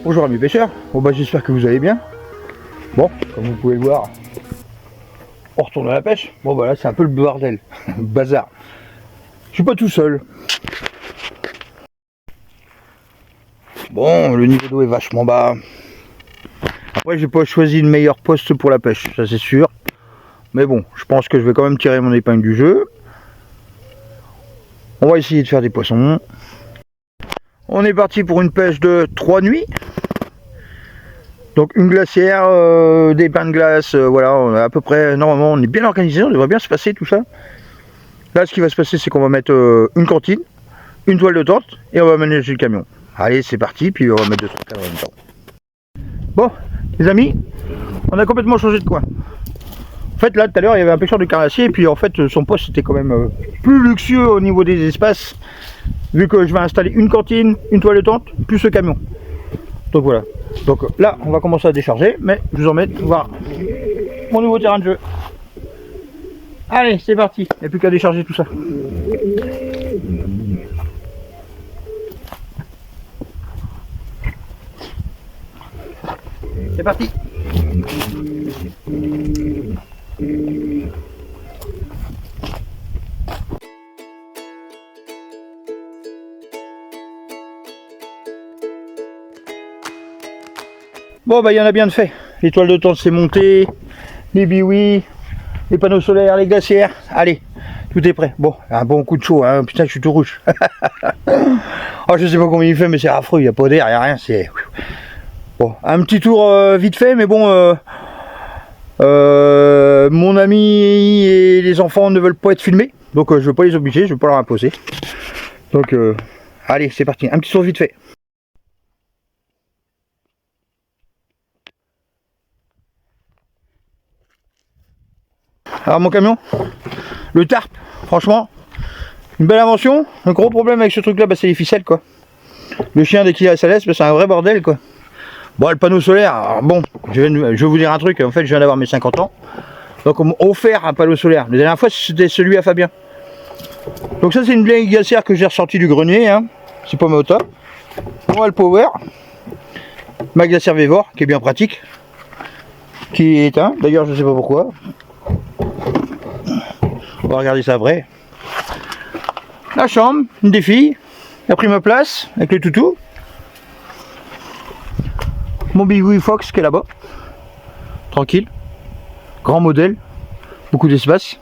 Bonjour amis pêcheurs, bon bah j'espère que vous allez bien. Bon, comme vous pouvez le voir, on retourne à la pêche. Bon bah là c'est un peu le bordel, bazar. Je suis pas tout seul. Bon, le niveau d'eau est vachement bas. Après j'ai pas choisi le meilleur poste pour la pêche, ça c'est sûr. Mais bon, je pense que je vais quand même tirer mon épingle du jeu. On va essayer de faire des poissons. On est parti pour une pêche de 3 nuits. Donc une glacière, des pains de glace, voilà, on a à peu près, normalement on est bien organisé, on devrait bien se passer tout ça. Là ce qui va se passer c'est qu'on va mettre une cantine, une toile de tente et on va ménager le camion. Allez c'est parti, puis on va mettre 2-3 cadres en même temps. Bon les amis, on a complètement changé de coin. En fait là tout à l'heure il y avait un pêcheur de carnassier et puis en fait son poste était quand même plus luxueux au niveau des espaces. Vu que je vais installer une cantine, une toile de tente, plus le camion. Donc voilà. Donc là, on va commencer à décharger, mais je vous emmène voir mon nouveau terrain de jeu. Allez, c'est parti. Il n'y a plus qu'à décharger tout ça. C'est parti. Bon bah il y en a bien de fait. Les toiles de tente c'est monté, les biouis, les panneaux solaires, les glacières. Allez, tout est prêt. Bon, un bon coup de chaud, hein. Putain je suis tout rouge. Oh, je sais pas combien il fait mais c'est affreux, il n'y a pas d'air, il n'y a rien. C'est... Bon, un petit tour vite fait, mais bon, mon ami et les enfants ne veulent pas être filmés. Donc je ne vais pas les obliger, je ne vais pas leur imposer. Donc allez, c'est parti, un petit tour vite fait. Alors mon camion, le tarp, franchement, une belle invention. Le gros problème avec ce truc là, bah, c'est les ficelles quoi. Le chien dès qu'il a sa laisse, bah, c'est un vrai bordel quoi. Bon le panneau solaire, alors, bon, je vais vous dire un truc, en fait je viens d'avoir mes 50 ans. Donc on m'a offert un panneau solaire. La dernière fois c'était celui à Fabien. Donc ça c'est une vieille glacière que j'ai ressortie du grenier, hein. C'est pas au top. On a le power. Ma glacière Vévor, qui est bien pratique. Qui est éteint, d'ailleurs je sais pas pourquoi. On va regarder ça après. La chambre, une des filles, a pris ma place avec le toutou. Mon Big Wheel Fox qui est là-bas. Tranquille. Grand modèle. Beaucoup d'espace.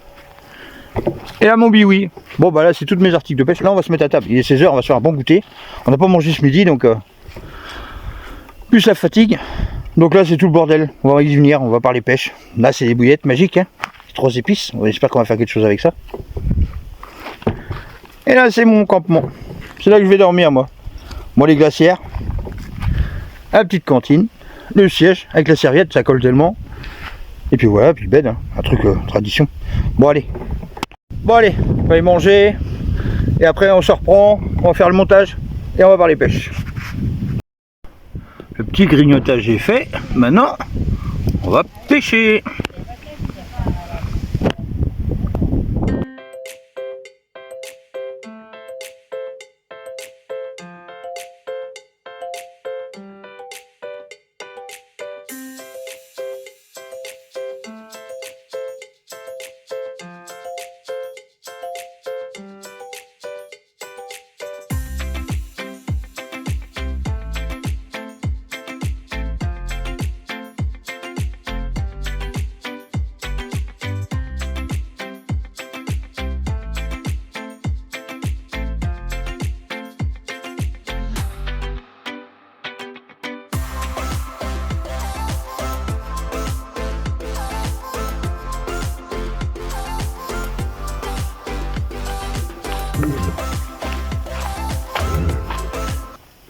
Et là mon Big. Bon bah là c'est toutes mes articles de pêche. Là on va se mettre à table. Il est 16 h, on va se faire un bon goûter. On n'a pas mangé ce midi donc plus la fatigue. Donc là c'est tout le bordel. On va y venir, on va parler pêche. Là c'est des bouillettes magiques, hein. 3 épices, j'espère qu'on va faire quelque chose avec ça. Et là c'est mon campement, c'est là que je vais dormir moi. Moi les glacières, la petite cantine, le siège avec la serviette, ça colle tellement. Et puis voilà, puis le bed, hein, un truc tradition. Bon allez, on va aller manger. Et après on se reprend, on va faire le montage et on va parler pêche. Le petit grignotage est fait, maintenant on va pêcher.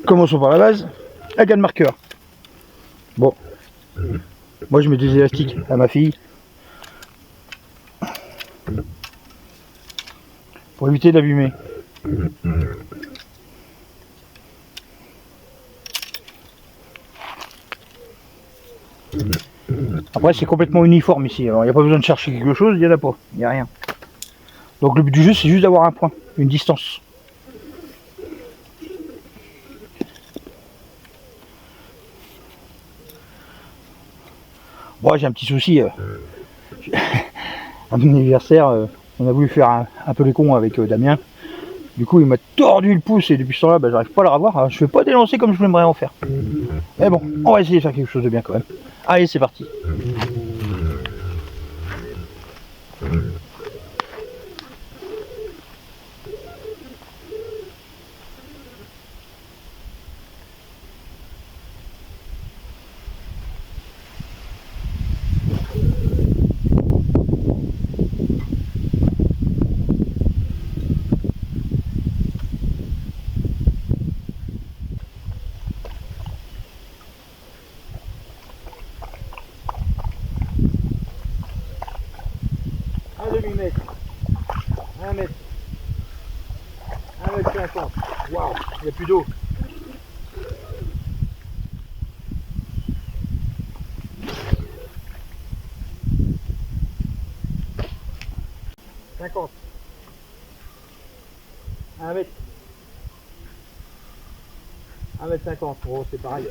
Commençons par la base, la gamme marqueur. Bon, moi je mets des élastiques à ma fille pour éviter d'abîmer. Après c'est complètement uniforme ici, alors il n'y a pas besoin de chercher quelque chose, il n'y en a pas, il n'y a rien. Donc le but du jeu c'est juste d'avoir un point, une distance. Bon, j'ai un petit souci. À mon anniversaire, on a voulu faire un peu les cons avec Damien. Du coup, il m'a tordu le pouce et depuis ce temps-là, bah, j'arrive pas à le revoir. Alors, je fais pas dénoncer comme je l'aimerais en faire. Mais bon, on va essayer de faire quelque chose de bien quand même. Allez, c'est parti. Un demi-mètre, 1 mètre, 1 m 50. Waouh, il n'y a plus d'eau. Cinquante. 1 mètre. 1 m 50. Bon, c'est pareil.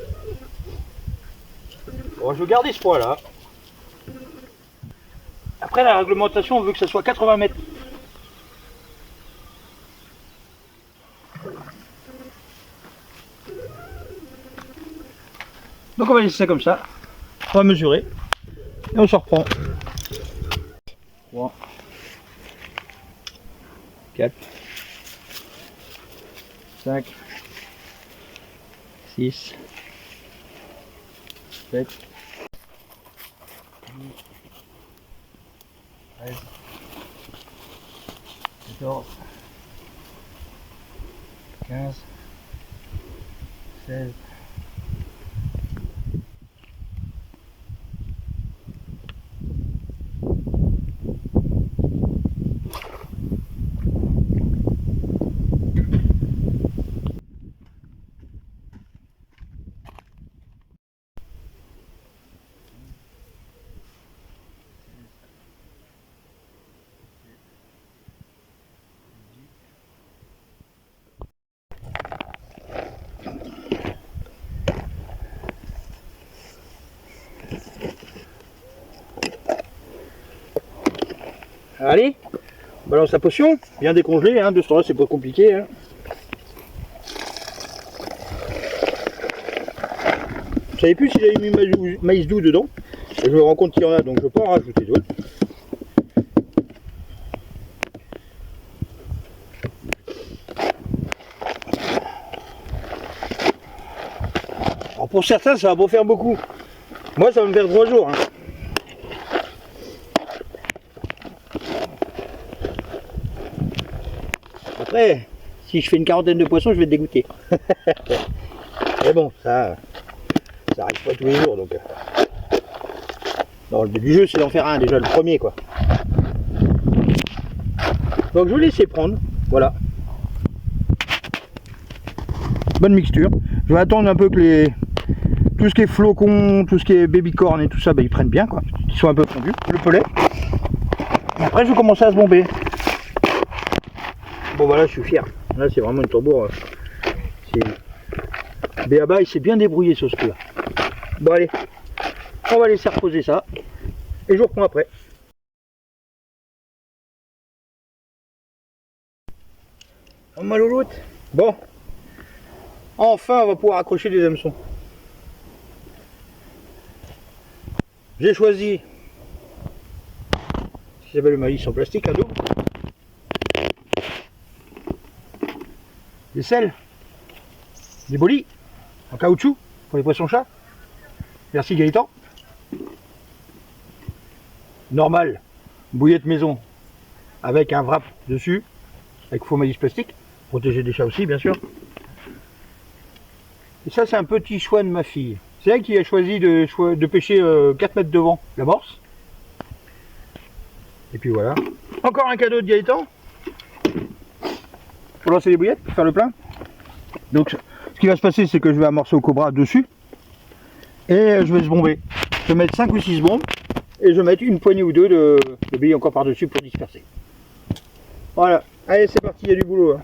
Bon, je vais garder ce poids-là. Après, la réglementation veut que ça soit 80 mètres. Donc on va laisser ça comme ça. On va mesurer. Et on se reprend. 3, 4, 5, 6, 7, 13, 14, 15, 16, allez, on balance la potion, bien décongelée, hein, de ce temps-là c'est pas compliqué. Hein. Je savais plus si j'avais mis maïs doux dedans, et je me rends compte qu'il y en a, donc je peux en rajouter d'autres. Alors pour certains ça va pas faire beaucoup, moi ça va me faire 3 jours. Hein. Après, si je fais une quarantaine de poissons, je vais te dégoûter. Mais bon, ça arrive pas tous les jours, donc... Non, le but du jeu, c'est d'en faire un, déjà le premier, quoi. Donc je vais laisser prendre, voilà. Bonne mixture. Je vais attendre un peu que tout ce qui est flocon, tout ce qui est baby corn et tout ça, bah, ils prennent bien, quoi. Qu'ils soient un peu fondus, le pellet. Et après, je vais commencer à se bomber. Bon voilà, je suis fier. Là c'est vraiment une tambour. Béaba il s'est bien débrouillé sur ce coup là. Bon allez, on va laisser reposer ça. Et je vous reprends après. Oh ma louloute. Bon. Enfin on va pouvoir accrocher des hameçons. J'ai choisi ce qui s'appelle le maïs en plastique à dos. Des sels, des bolis en caoutchouc pour les poissons-chats. Merci Gaëtan. Normal, bouillette maison avec un wrap dessus, avec faux maïs plastique, protéger des chats aussi bien sûr. Et ça c'est un petit choix de ma fille. C'est elle qui a choisi de pêcher 4 mètres devant l'amorce. Et puis voilà. Encore un cadeau de Gaëtan. Pour lancer les bouillettes, pour faire le plein. Donc ce qui va se passer c'est que je vais amorcer au cobra dessus. Et je vais se bomber. Je vais mettre 5 ou 6 bombes. Et je vais mettre une poignée ou deux de billes encore par dessus pour disperser. Voilà. Allez c'est parti, il y a du boulot. Hein.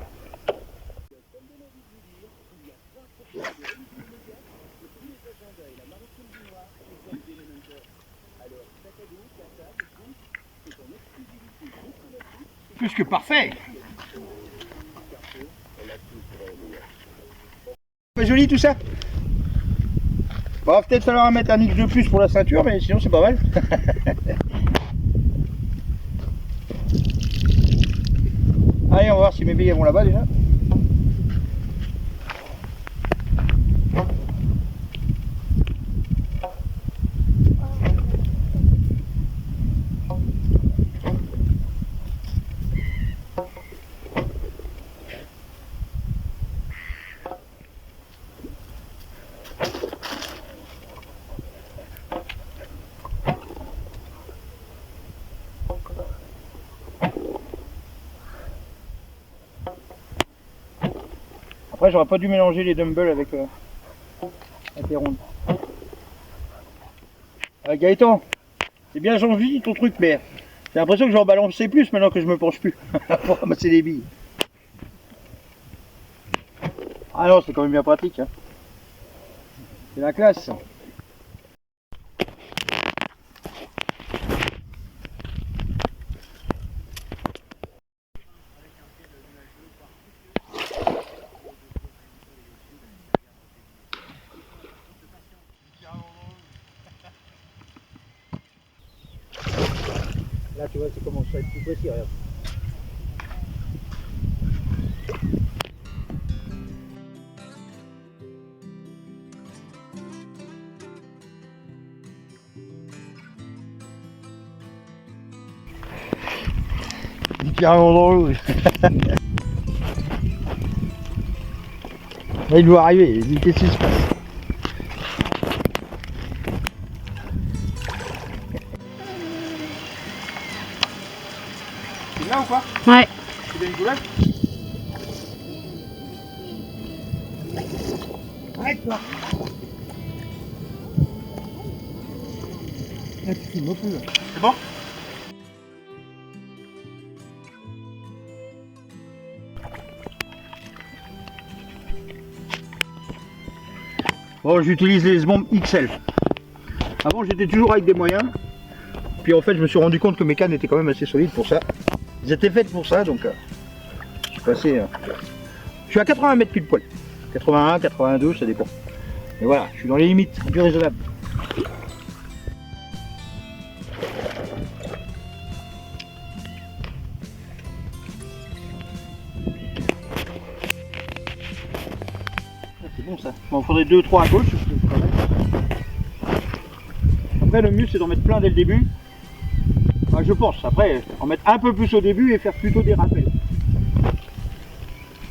Plus que parfait. Pas joli tout ça. Bon, va peut-être falloir mettre un X de plus pour la ceinture, mais sinon c'est pas mal. Allez, on va voir si mes billes vont là-bas déjà. Après, j'aurais pas dû mélanger les dumbbells avec les rondes. Gaëtan, c'est bien gentil ton truc, mais j'ai l'impression que j'en balancer plus maintenant que je me penche plus pour ramasser les billes. Ah non, c'est quand même bien pratique. Hein. C'est la classe. Là, tu vois, c'est comment ça va être plus précis, regarde. Il est carrément dans l'eau. Là, il doit arriver, il dit qu'est-ce qui se passe. C'est là ou quoi? Ouais. Tu donnes une boulette? Arrête-toi. Là, tu filmes plus. C'est bon? Bon, j'utilise les bombes XL. Avant, j'étais toujours avec des moyens. Puis en fait, je me suis rendu compte que mes cannes étaient quand même assez solides pour ça. Elles étaient faites pour ça, donc je suis passé. Je suis à 80 mètres pile poil. 81, 82, ça dépend. Mais voilà, je suis dans les limites du raisonnable. C'est bon ça. Bon, il faudrait 2-3 à gauche. Après, le mieux c'est d'en mettre plein dès le début. Enfin, je pense. Après, en mettre un peu plus au début et faire plutôt des rappels.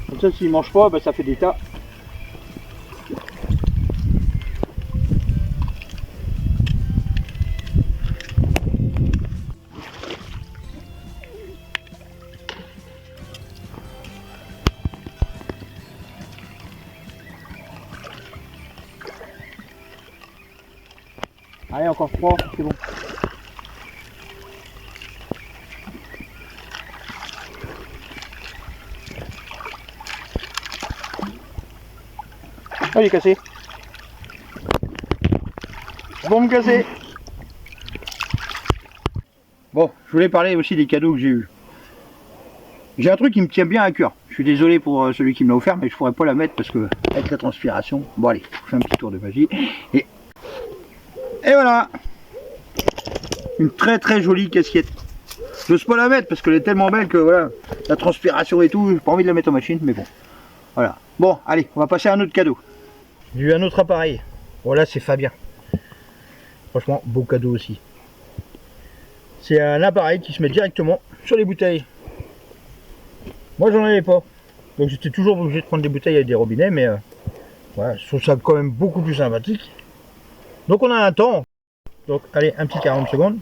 Comme ça, s'il ne mange pas, bah, ça fait des tas. Allez, encore 3, c'est bon. Ah, il est cassé. Bombe cassée. Bon, je voulais parler aussi des cadeaux que j'ai eu. J'ai un truc qui me tient bien à cœur. Je suis désolé pour celui qui me l'a offert, mais je pourrais pas la mettre parce que avec la transpiration. Bon allez, je fais un petit tour de magie. Et voilà. Une très très jolie casquette. Je n'ose pas la mettre parce qu'elle est tellement belle que voilà, la transpiration et tout, j'ai pas envie de la mettre en machine, mais bon. Voilà. Bon, allez, on va passer à un autre cadeau. J'ai eu un autre appareil. Voilà, c'est Fabien. Franchement, beau cadeau aussi. C'est un appareil qui se met directement sur les bouteilles. Moi, j'en avais pas. Donc j'étais toujours obligé de prendre des bouteilles avec des robinets, mais voilà, je trouve ça quand même beaucoup plus sympathique. Donc on a un temps. Donc allez, un petit 40 secondes.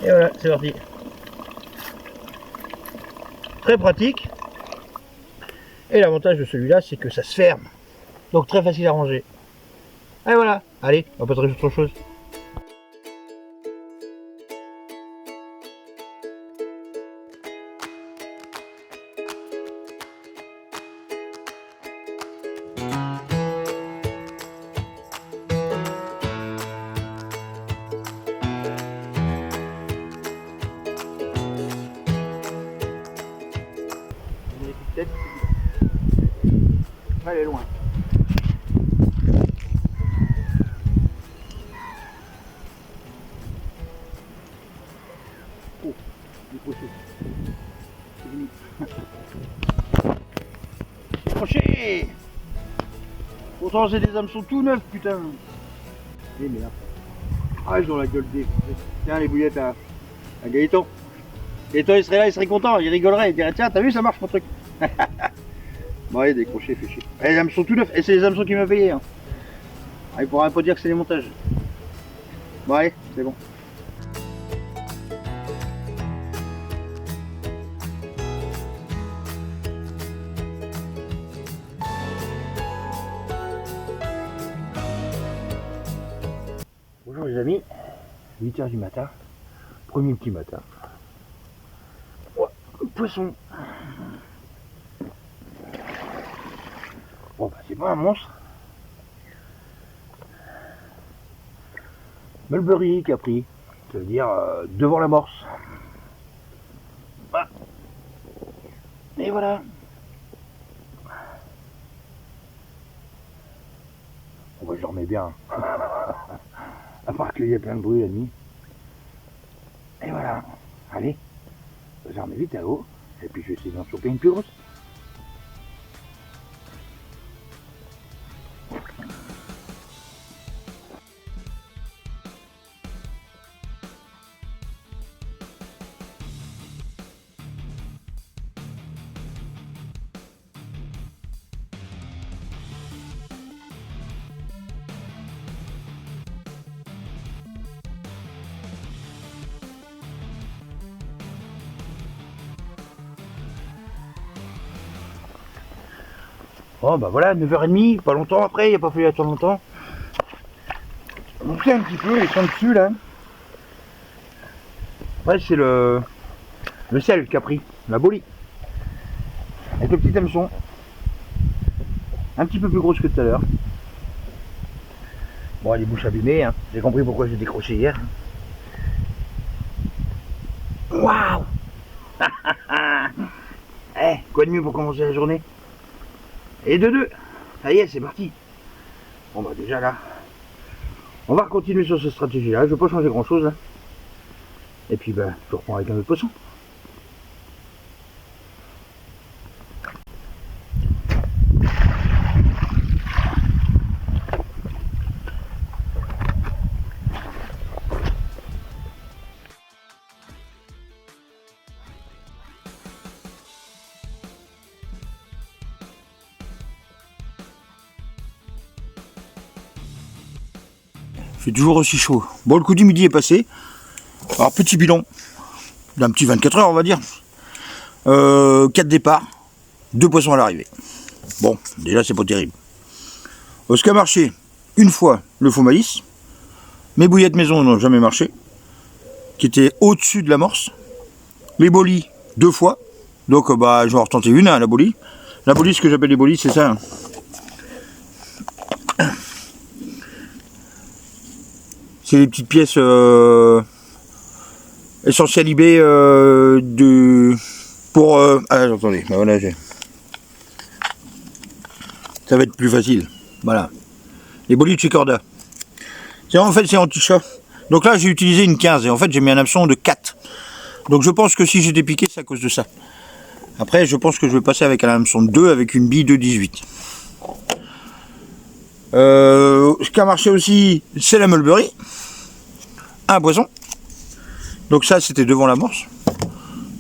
Et voilà, c'est parti. Très pratique. Et l'avantage de celui-là, c'est que ça se ferme. Donc très facile à ranger. Et voilà, allez, on va passer à autre chose. Elle est loin. Oh, décroché. C'est fini. Décroché. Pourtant c'est des hameçons tout neufs, putain. Eh merde. Ah, ils ont la gueule des... Tiens, les bouillettes à Gaëtan. Gaëtan, il serait là, il serait content, il rigolerait, il dirait tiens, t'as vu, ça marche mon truc. Bon, allez, décroché, fait chier. Et les hameçons tout neufs, et c'est les hameçons qui m'ont payé. Hein. Ah, il pourra pas dire que c'est des montages. Bon, allez, c'est bon. Bonjour les amis, 8h du matin, premier petit matin. Oh, poisson. Bon bah c'est pas un monstre. Mulberry qui a pris, ça veut dire devant l'amorce. Ah. Et voilà. Bon bah je le remets bien. À part qu'il y a plein de bruit la nuit. Et voilà. Allez. Je remets vite à l'eau. Et puis je vais essayer d'en choper une plus grosse. Oh bah voilà, 9h30, pas longtemps après, il a pas fallu attendre longtemps. On fait un petit peu, ils sont dessus là. Ouais, c'est le sel qui a pris, la bolie. Avec le petit hameçon. Un petit peu plus grosse que tout à l'heure. Bon, elle est bouche abîmée, hein. J'ai compris pourquoi j'ai décroché hier. Waouh. Eh, quoi de mieux pour commencer la journée? Et de deux. Ça y est, c'est parti. Bon bah déjà là, on va continuer sur cette stratégie là. Je vais pas changer grand chose là. Et puis bah, je reprends avec un autre poisson. Il fait toujours aussi chaud. Bon, le coup du midi est passé. Alors, petit bilan d'un petit 24 heures, on va dire. 4 départs, 2 poissons à l'arrivée. Bon, déjà, c'est pas terrible. Ce qui a marché, une fois, le faux maïs. Mes bouillettes maison n'ont jamais marché, qui étaient au-dessus de l'amorce. Les bolis, 2 fois. Donc, bah, je vais en retenter une, hein, la bolie. La bolie, ce que j'appelle les bolis, c'est ça. Hein. C'est les petites pièces essentielles eBay pour... Ah, attendez, bah voilà, ça va être plus facile. Voilà. Les bolis de chez Corda. En fait, c'est anti-chat. Donc là, j'ai utilisé une 15 et en fait, j'ai mis un hameçon de 4. Donc je pense que si j'étais piqué, c'est à cause de ça. Après, je pense que je vais passer avec un hameçon de 2 avec une bille de 18. Ce qui a marché aussi, c'est la mulberry. Un poisson. Donc ça, c'était devant l'amorce.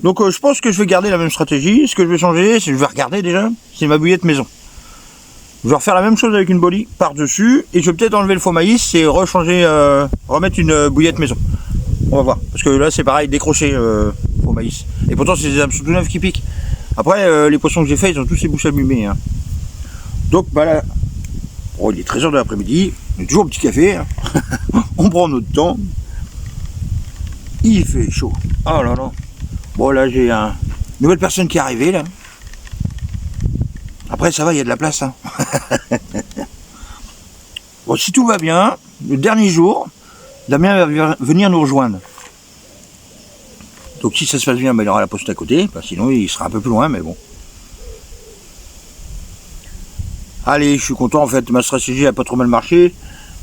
Donc je pense que je vais garder la même stratégie. Ce que je vais changer, c'est que je vais regarder déjà, c'est ma bouillette maison. Je vais refaire la même chose avec une bolie par-dessus. Et je vais peut-être enlever le faux maïs et remettre une bouillette maison. On va voir. Parce que là, c'est pareil, décroché faux maïs. Et pourtant, c'est des hameçons tout neufs qui piquent. Après, les poissons que j'ai fait, ils ont tous ces bouches abîmées. Hein. Donc, bah là, oh, il est 13h de l'après-midi. On est toujours au petit café. Hein. On prend notre temps. Il fait chaud. Oh là là. Bon, là, j'ai une nouvelle personne qui est arrivée, là. Après, ça va, il y a de la place. Hein. Bon, si tout va bien, le dernier jour, Damien va venir nous rejoindre. Donc, si ça se passe bien, ben, il aura la poste à côté. Ben, sinon, il sera un peu plus loin, mais bon. Allez, je suis content en fait, ma stratégie a pas trop mal marché.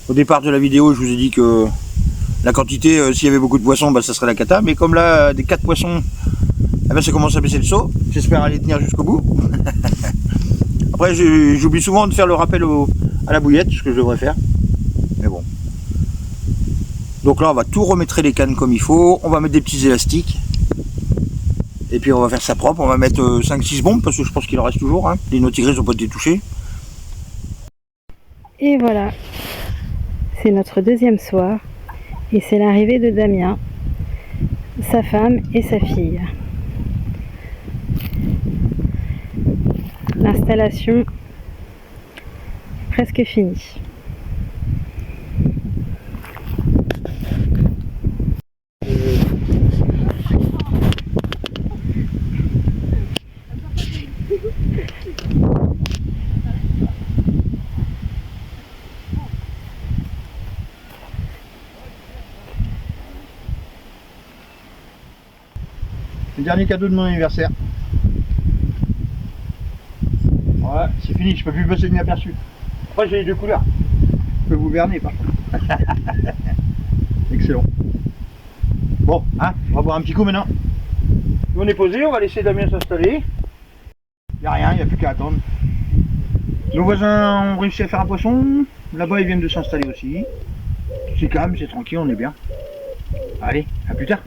Au départ de la vidéo, je vous ai dit que la quantité, s'il y avait beaucoup de poissons, bah, ça serait la cata. Mais comme là, des 4 poissons, eh ben, ça commence à baisser le seau. J'espère aller tenir jusqu'au bout. Après, j'oublie souvent de faire le rappel à la bouillette, ce que je devrais faire. Mais bon. Donc là, on va tout remettre les cannes comme il faut. On va mettre des petits élastiques. Et puis on va faire ça propre. On va mettre 5-6 bombes, parce que je pense qu'il en reste toujours. Hein. Les nautigris n'ont pas été touchés. Et voilà, c'est notre deuxième soir. Et c'est l'arrivée de Damien, sa femme et sa fille. L'installation presque finie. Le dernier cadeau de mon anniversaire. Voilà, c'est fini, je peux plus passer inaperçu. Après j'ai les deux couleurs. Je peux vous berner par contre. Excellent. Bon, hein, on va boire un petit coup maintenant. On est posé, on va laisser Damien s'installer. Il n'y a rien, il n'y a plus qu'à attendre. Nos voisins ont réussi à faire un poisson. Là-bas ils viennent de s'installer aussi. C'est calme, c'est tranquille, on est bien. Allez, à plus tard.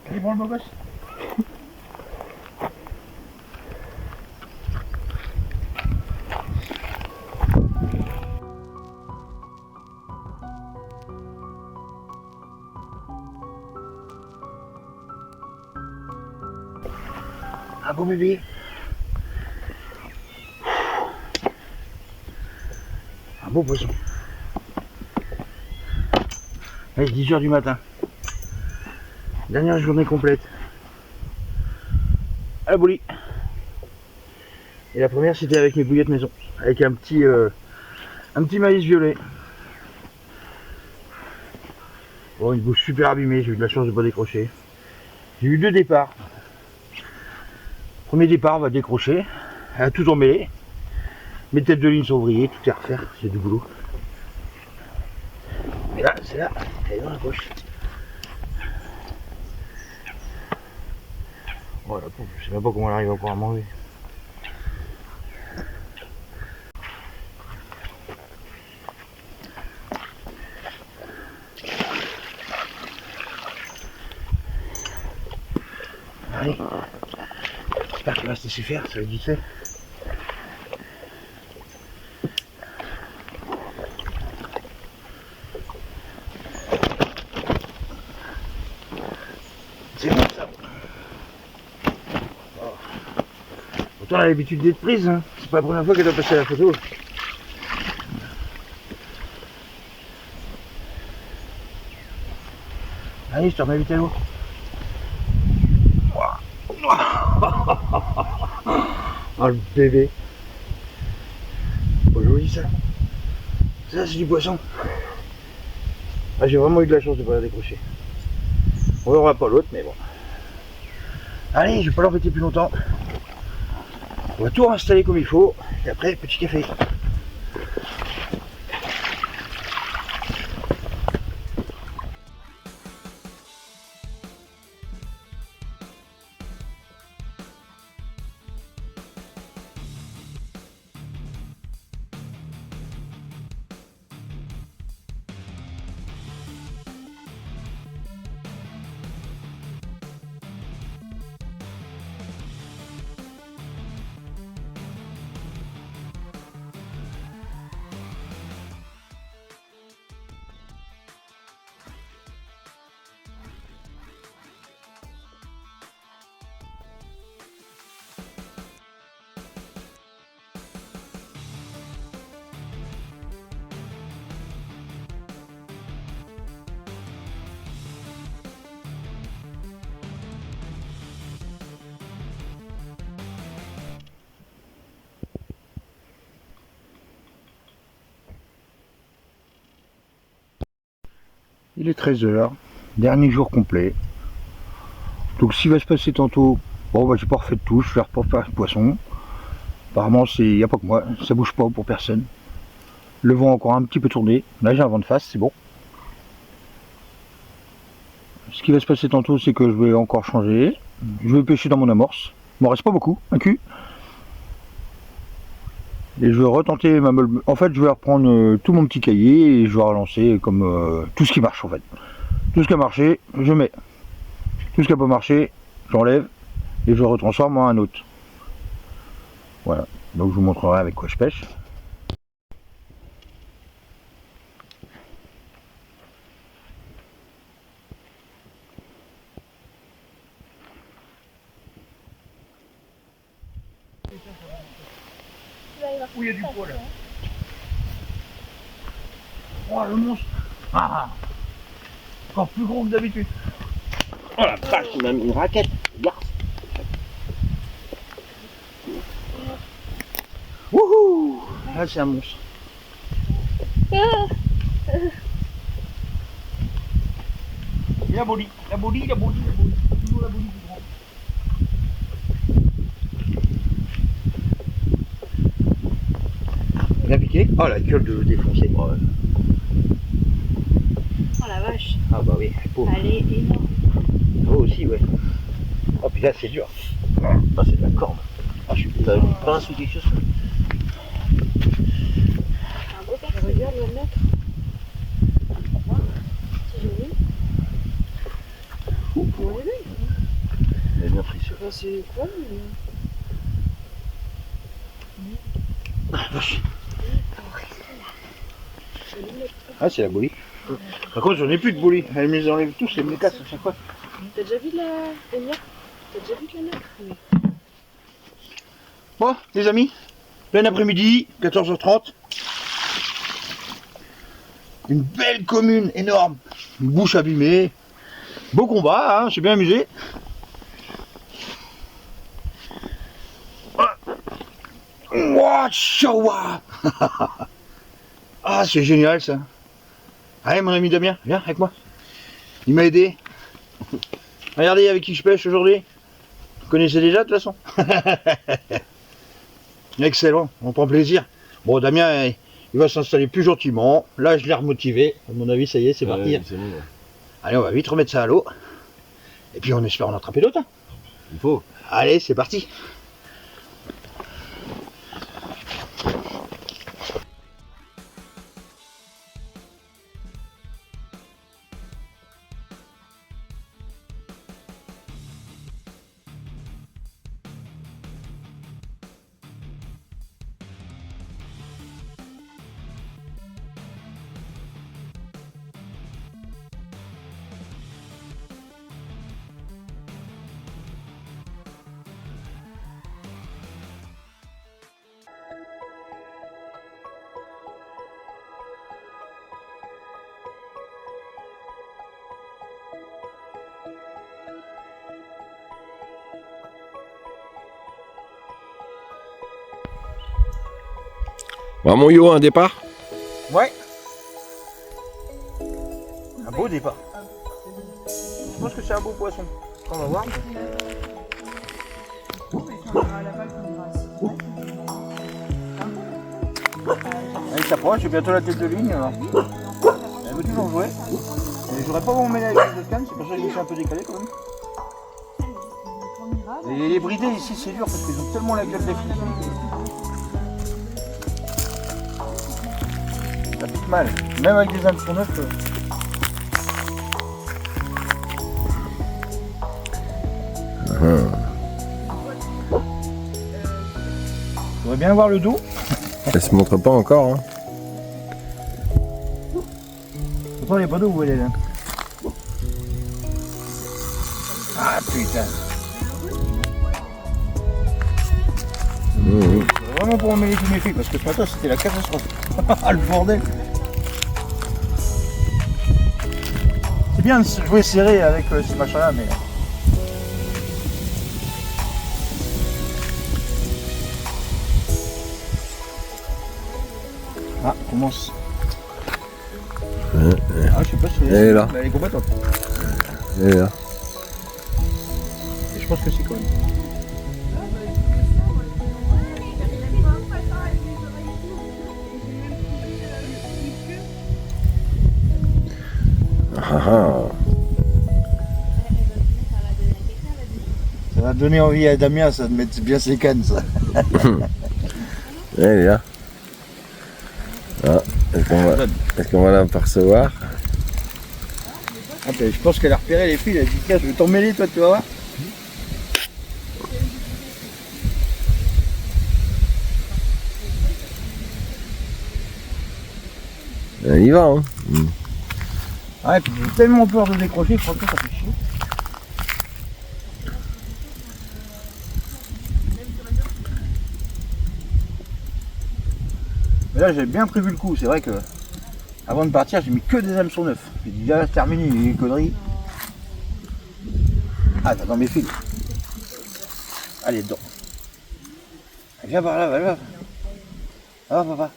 Allez, bon le beau gosse. Un beau bébé. Un beau poisson. Allez, 10 h du matin. Dernière journée complète. À la boulie. Et la première c'était avec mes bouillettes maison. Avec un petit maïs violet. Bon, une bouche super abîmée, j'ai eu de la chance de ne pas décrocher. J'ai eu 2 départs. Premier départ, on va décrocher. Elle a tout emmêlé. Mes têtes de ligne sont vrillées, tout est à refaire, c'est du boulot. Mais là, c'est là, elle est dans la poche. Oh la pauvre, je sais même pas comment elle arrive encore à manger. Allez, j'espère qu'il va se laisser faire, ça va être vite fait. C'est bon ça. Oh. Pourtant elle a l'habitude d'être prise, hein. C'est pas la première fois qu'elle doit passer à la photo. Allez, je te remets vite à l'eau. Oh le bébé. Pas joli ça. Ça c'est du poisson. Ah, j'ai vraiment eu de la chance de ne pas la décrocher. On verra pas l'autre mais bon. Allez, je vais pas l'embêter plus longtemps. On va tout installer comme il faut. Et après, petit café. Il est 13 h, dernier jour complet. Donc s'il va se passer tantôt, bon bah j'ai pas refait de touche, je vais refaire le poisson. Apparemment, il n'y a pas que moi, ça bouge pas pour personne. Le vent a encore un petit peu tourné. Là, j'ai un vent de face, c'est bon. Ce qui va se passer tantôt, c'est que je vais encore changer. Je vais pêcher dans mon amorce. Il m'en reste pas beaucoup, un cul. Et je vais retenter ma meule. En fait, je vais reprendre tout mon petit cahier et je vais relancer comme tout ce qui marche en fait. Tout ce qui a marché, je mets. Tout ce qui n'a pas marché, j'enlève et je retransforme en un autre. Voilà. Donc je vous montrerai avec quoi je pêche. Où il y a du poids là. Oh le monstre. Ah, encore plus gros que d'habitude. Oh la vache, il m'a mis une raquette. Regarde. Wouhou. Là c'est un monstre. Il a boli, toujours la boli du grand. Bien piqué. Oh la gueule de défoncer. Oh, Oh la vache, ah bah oui, pauvre. elle est énorme. Oh aussi ouais. Oh puis là c'est dur. Ah c'est de la corde. Ah je suis pas une pince ou quelque chose. Un beau père, regarde le mettre. C'est joli. Oui, oui. Elle est bien prise. C'est quoi Ah vache. Ah c'est la bolie. Par contre j'en ai plus de bolie. Elle me les enlève tous, elle me les casse à chaque fois. T'as déjà vu de la nôtre? T'as déjà vu de la nôtre? Oui. Bon les amis, plein après-midi, 14h30. Une belle commune énorme. Une bouche abîmée. Beau combat, hein, j'ai bien amusé. Wow, chawa. Ah c'est génial ça. Allez mon ami Damien, viens avec moi. Il m'a aidé. Regardez avec qui je pêche aujourd'hui. Vous connaissez déjà de toute façon. Excellent, on prend plaisir. Bon Damien, il va s'installer plus gentiment. Là je l'ai remotivé. À mon avis ça y est, c'est parti. C'est bon, ouais. Allez on va vite remettre ça à l'eau. Et puis on espère en attraper d'autres. Hein. Il faut. Allez c'est parti. Bon, mon yo, un départ. Ouais. Un beau départ. Je pense que c'est un beau poisson. On va voir. Elle s'approche, j'ai bientôt la tête de ligne. Alors. Elle veut toujours jouer. Et j'aurais pas m'emmêler avec les autres cannes, c'est pour ça que je me suis un peu décalé quand même. Et les bridés ici c'est dur parce qu'ils ont tellement la gueule des filles. Ça pique mal, même avec des hameçons neufs. Faudrait bien voir le dos. Elle se montre pas encore. Hein. Pourtant il n'y a pas d'eau où elle est là. Ah putain. C'est vraiment pour emmêler tous mes filles parce que ce matin c'était la catastrophe. Le bordel. C'est bien de jouer serré avec ce machin là mais. Ah, commence. Ah, je sais pas si Elle est là. Elle est combattante. Elle est là. Et je pense que c'est quand même. Ça va donner envie à Damien, ça, de mettre bien ses cannes, ça. Elle est là. Ah, est-ce qu'on va la percevoir? Ah, ben, je pense qu'elle a repéré les filles, elle a dit tiens, je vais t'en mêler, toi, tu vas voir. Elle y va, hein. Ouais, puis j'ai tellement peur de décrocher, franchement, ça fait chier. Mais là, j'ai bien prévu le coup, c'est vrai que avant de partir, j'ai mis que des hameçons neufs. J'ai dit là, c'est terminé les conneries. Ah, t'as dans mes fils. Allez, dedans. Viens par là, va. Ah, papa.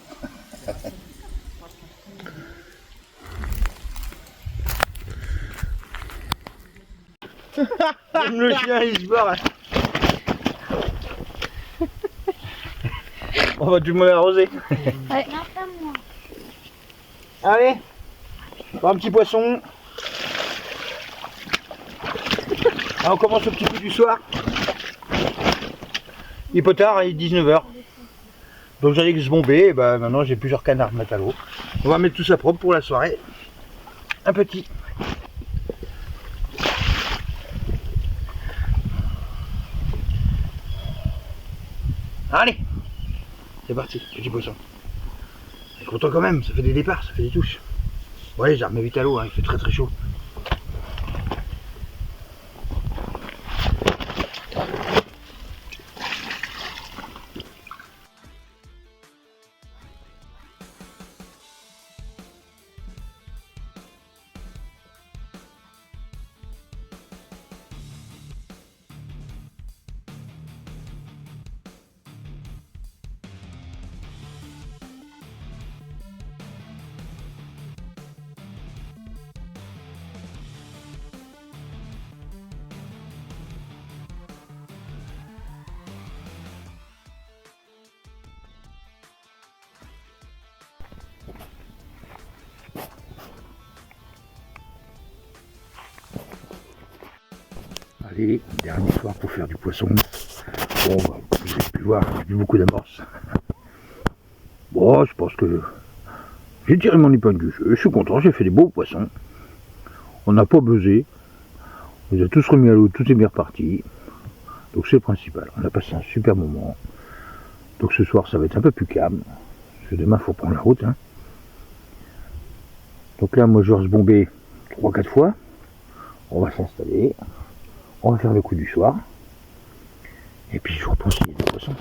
Le chien, il se barre. On va tout le monde arroser. Ouais. Allez, un petit poisson. Alors, on commence au petit coup du soir. Il est pas tard, il est 19h. Donc j'allais que se bomber, et bah, maintenant j'ai plusieurs canards de mettre à l'eau. On va mettre tout ça propre pour la soirée. Un petit. Allez, c'est parti, petit poisson. C'est content quand même, ça fait des départs, ça fait des touches. Ouais, j'ai remis vite à l'eau, hein, il fait très très chaud. Allez, dernier soir pour faire du poisson. Bon, bah, vous avez pu voir, j'ai eu beaucoup d'amorces. Bon, je pense que j'ai tiré mon épingle du jeu, je suis content, j'ai fait des beaux poissons. On n'a pas buzzé. On les a tous remis à l'eau, tout est bien reparti. Donc c'est le principal. On a passé un super moment. Donc ce soir, ça va être un peu plus calme. Parce que demain, il faut prendre la route. Hein. Donc là, moi, je vais se bomber 3-4 fois. On va s'installer. On va faire le coup du soir. Et puis, je vous reprends s'il y a des poissons.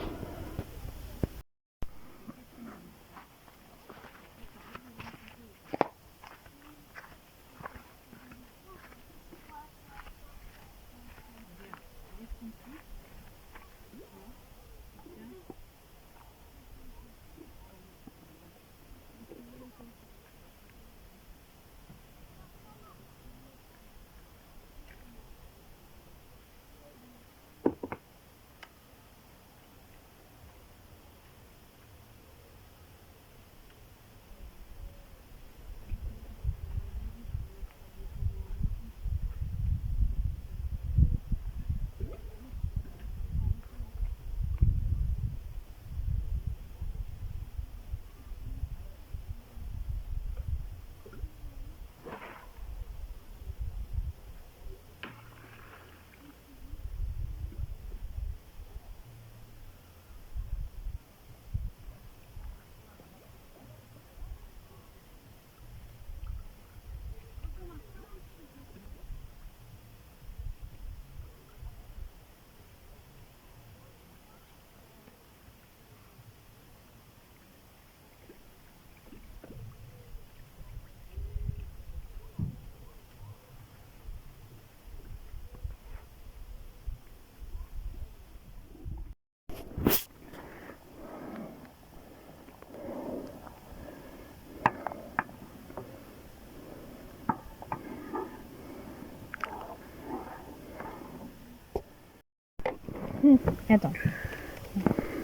Attends.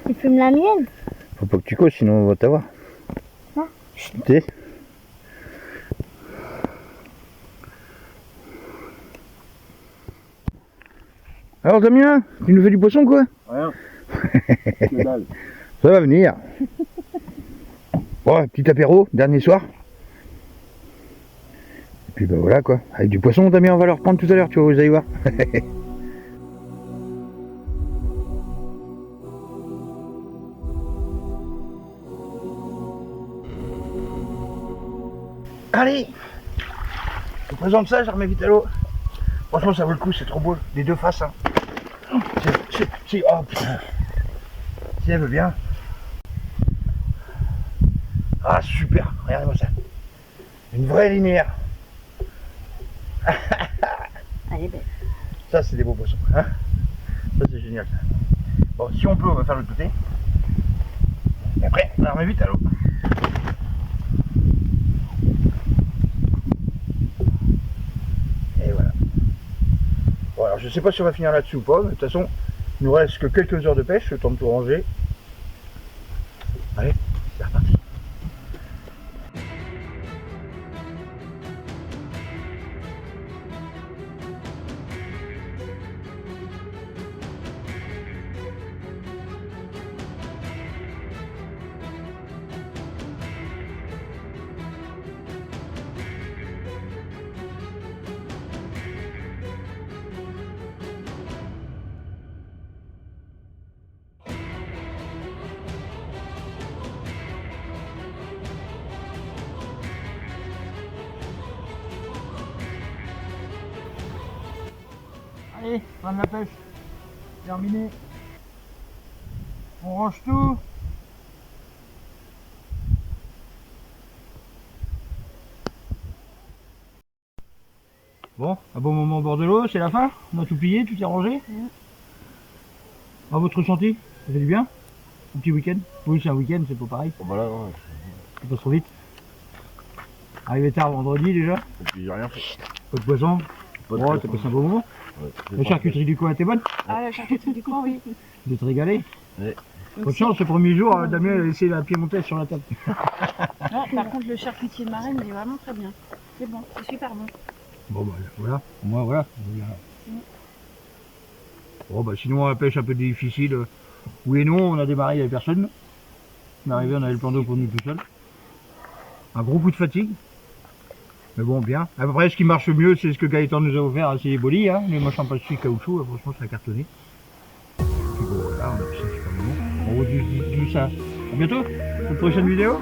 Tu fumes la mienne? Faut pas que tu causes, sinon on va t'avoir. Non. Chut. Alors Damien, tu nous fais du poisson quoi? Rien. Que dalle. Ça va venir. Bon, petit apéro, dernier soir. Et puis bah voilà quoi. Avec du poisson Damien, on va le reprendre tout à l'heure, tu vois, vous allez voir. Allez, je vous présente ça, je remets vite à l'eau. Franchement, ça vaut le coup, c'est trop beau, des deux faces. Hein. Oh putain. Si elle veut bien. Ah super, regardez-moi ça. Une vraie linéaire. Elle est belle. Ça, c'est des beaux poissons. Hein, ça, c'est génial. Ça. Bon, si on peut, on va faire l'autre côté. Et après, on la remet vite à l'eau. Et voilà. Bon, alors je sais pas si on va finir là-dessus ou pas, mais de toute façon, il nous reste que quelques heures de pêche, le temps de tout ranger. Allez, c'est reparti. Allez, fin de la pêche. Terminé. On range tout. Bon, un bon moment au bord de l'eau, c'est la fin. On a tout plié, tout est rangé. À votre ressenti, ça fait du bien? Un petit week-end? Oui, c'est un week-end, c'est pas pareil. Bon, voilà, ouais. Ça passe trop vite. Arrivé tard vendredi déjà. Et puis j'ai rien fait. Pas de poisson. Pas de Oh, poisson. t'as passé un bon moment. Ouais, j'ai La pas charcuterie du coin était bonne. Ah, la charcuterie du coin, oui. De te régaler. Ouais. Pas de chance, ce premier jour, Damien a laissé la piémontaise sur la table. Non, par contre, le charcutier de Marraine, il est vraiment très bien. C'est bon, c'est super bon. Bon bah voilà, au moins voilà. Bon bah sinon la pêche un peu difficile. Oui et non, on a démarré, il n'y avait personne. On est arrivé, on avait le plan d'eau pour nous tout seul. Un gros coup de fatigue. Mais bon, bien. À peu près ce qui marche mieux, c'est ce que Gaëtan nous a offert, c'est les bolis, hein, les machins plastique caoutchouc, franchement ça a cartonné. Puis bon voilà, on a passé un super moment. On vous dit ça. À bientôt, pour une prochaine vidéo.